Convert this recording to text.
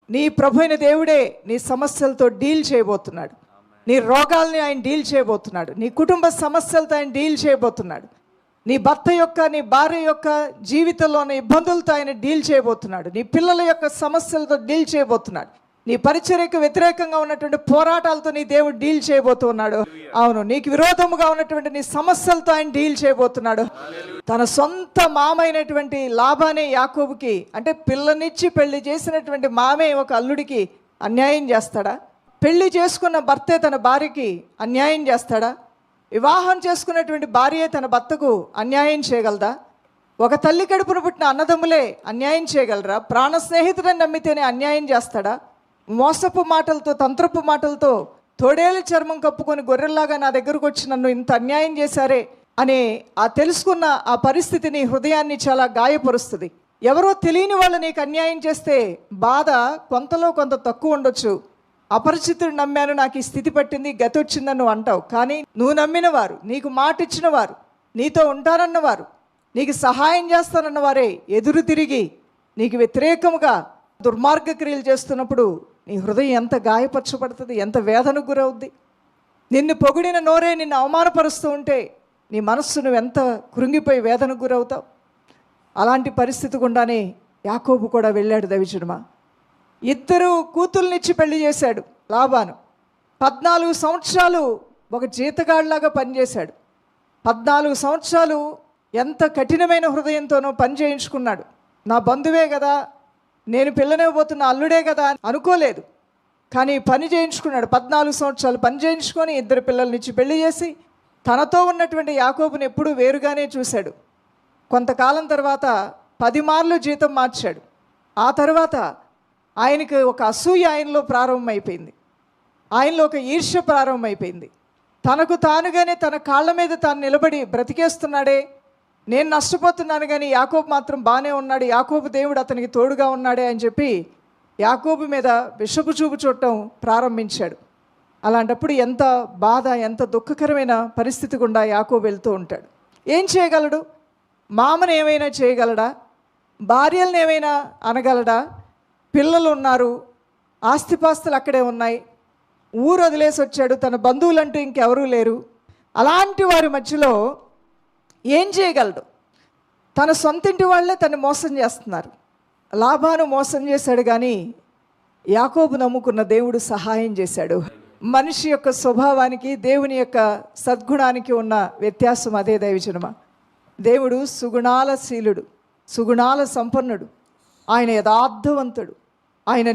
నీ ప్రభు అయిన దేవుడే నీ సమస్యలతో డీల్ చేయబోతున్నాడు. నీ రోగాల్ని ఆయన డీల్ చేయబోతున్నాడు. నీ కుటుంబ సమస్యలతో ఆయన డీల్ చేయబోతున్నాడు. నీ భర్త యొక్క, నీ భార్య యొక్క జీవితంలో ఉన్న ఇబ్బందులతో ఆయన డీల్ చేయబోతున్నాడు. నీ పిల్లల యొక్క సమస్యలతో డీల్ చేయబోతున్నాడు. నీ పరిచర్యకు వ్యతిరేకంగా ఉన్నటువంటి పోరాటాలతో నీ దేవుడు డీల్ చేయబోతున్నాడు. అవును, నీకు విరోధముగా ఉన్నటువంటి నీ సమస్యలతో ఆయన డీల్ చేయబోతున్నాడు. తన సొంత మామైనటువంటి లాబానే యాకోబుకి, అంటే పిల్లనిచ్చి పెళ్లి చేసినటువంటి మామే ఒక అల్లుడికి అన్యాయం చేస్తాడా? పెళ్లి చేసుకున్న భర్తే తన భార్యకి అన్యాయం చేస్తాడా? వివాహం చేసుకున్నటువంటి భార్య తన భర్తకు అన్యాయం చేయగలదా? ఒక తల్లి కడుపున పుట్టిన అన్నదమ్ములే అన్యాయం చేయగలరా? ప్రాణ స్నేహితుడని నమ్మితేనే అన్యాయం చేస్తాడా? మోసపు మాటలతో, తంత్రపు మాటలతో తోడేలు చర్మం కప్పుకొని గొర్రెల్లాగా నా దగ్గరకు వచ్చి నన్ను ఇంత అన్యాయం చేశారే అనే ఆ తెలుసుకున్న ఆ పరిస్థితిని హృదయాన్ని చాలా గాయపరుస్తుంది. ఎవరో తెలియని వాళ్ళు నీకు అన్యాయం చేస్తే బాధ కొంతలో కొంత తక్కువ ఉండొచ్చు. అపరిచితుడు నమ్మాను, నాకు ఈ స్థితి పట్టింది, గతి వచ్చిందని నువ్వు అంటావు. కానీ నువ్వు నమ్మిన వారు, నీకు మాట ఇచ్చిన వారు, నీతో ఉంటారన్నవారు, నీకు సహాయం చేస్తానన్న వారే ఎదురు తిరిగి నీకు వ్యతిరేకముగా దుర్మార్గ క్రియలు చేస్తున్నప్పుడు నీ హృదయం ఎంత గాయపరచబడుతుంది, ఎంత వేదనకు గురవుద్ది. నిన్ను పొగిడిన నోరే నిన్ను అవమానపరుస్తూ ఉంటే నీ మనస్సు నువ్వు ఎంత కృంగిపోయి వేదనకు గురవుతావు. అలాంటి పరిస్థితి గుండానే యాకోబు కూడా వెళ్ళాడు. దైవజనమా, 2 కూతుర్నిచ్చి పెళ్లి చేశాడు లాబాను. 14 సంవత్సరాలు ఒక జీతగాడిలాగా పనిచేశాడు. 14 సంవత్సరాలు ఎంత కఠినమైన హృదయంతోనో పని చేయించుకున్నాడు. నా బంధువే కదా, నేను పిల్లనివ్వబోతున్న అల్లుడే కదా అని అనుకోలేదు. కానీ పని చేయించుకున్నాడు. 14 సంవత్సరాలు పని చేయించుకొని 2 పిల్లల్నిచ్చి పెళ్లి చేసి తనతో ఉన్నటువంటి యాకోబుని ఎప్పుడూ వేరుగానే చూశాడు. కొంతకాలం తర్వాత 10 మార్లు జీతం మార్చాడు. ఆ తర్వాత ఆయనకి ఒక అసూయ ఆయనలో ప్రారంభమైపోయింది. ఆయనలో ఒక ఈర్ష్య ప్రారంభమైపోయింది. తనకు తానుగానే తన కాళ్ళ మీద తాను నిలబడి బ్రతికేస్తున్నాడే, నేను నష్టపోతున్నాను కానీ యాకోబు మాత్రం బాగానే ఉన్నాడు, యాకోబు దేవుడు అతనికి తోడుగా ఉన్నాడే అని చెప్పి యాకోబు మీద విషపు చూపు చూడటం ప్రారంభించాడు. అలాంటప్పుడు ఎంత బాధ, ఎంత దుఃఖకరమైన పరిస్థితి గుండా యాకోబు వెళ్తూ ఉంటాడు. ఏం చేయగలడు? మామను ఏమైనా చేయగలడా? భార్యలను ఏమైనా అనగలడా? పిల్లలు ఉన్నారు, ఆస్తిపాస్తులు అక్కడే ఉన్నాయి, ఊరు వదిలేసి వచ్చాడు, తన బంధువులంటూ ఇంకెవరూ లేరు. అలాంటి వారి మధ్యలో ఏం చేయగలడు? తన సొంతింటి వాళ్ళే తను మోసం చేస్తున్నారు. లాబాను మోసం చేశాడు కానీ యాకోబు నమ్ముకున్న దేవుడు సహాయం చేశాడు. మనిషి యొక్క స్వభావానికి దేవుని యొక్క సద్గుణానికి ఉన్న వ్యత్యాసం అదే దైవజనమా. దేవుడు సుగుణాల శీలుడు, సుగుణాల సంపన్నుడు, ఆయన యథార్థవంతుడు, ఆయన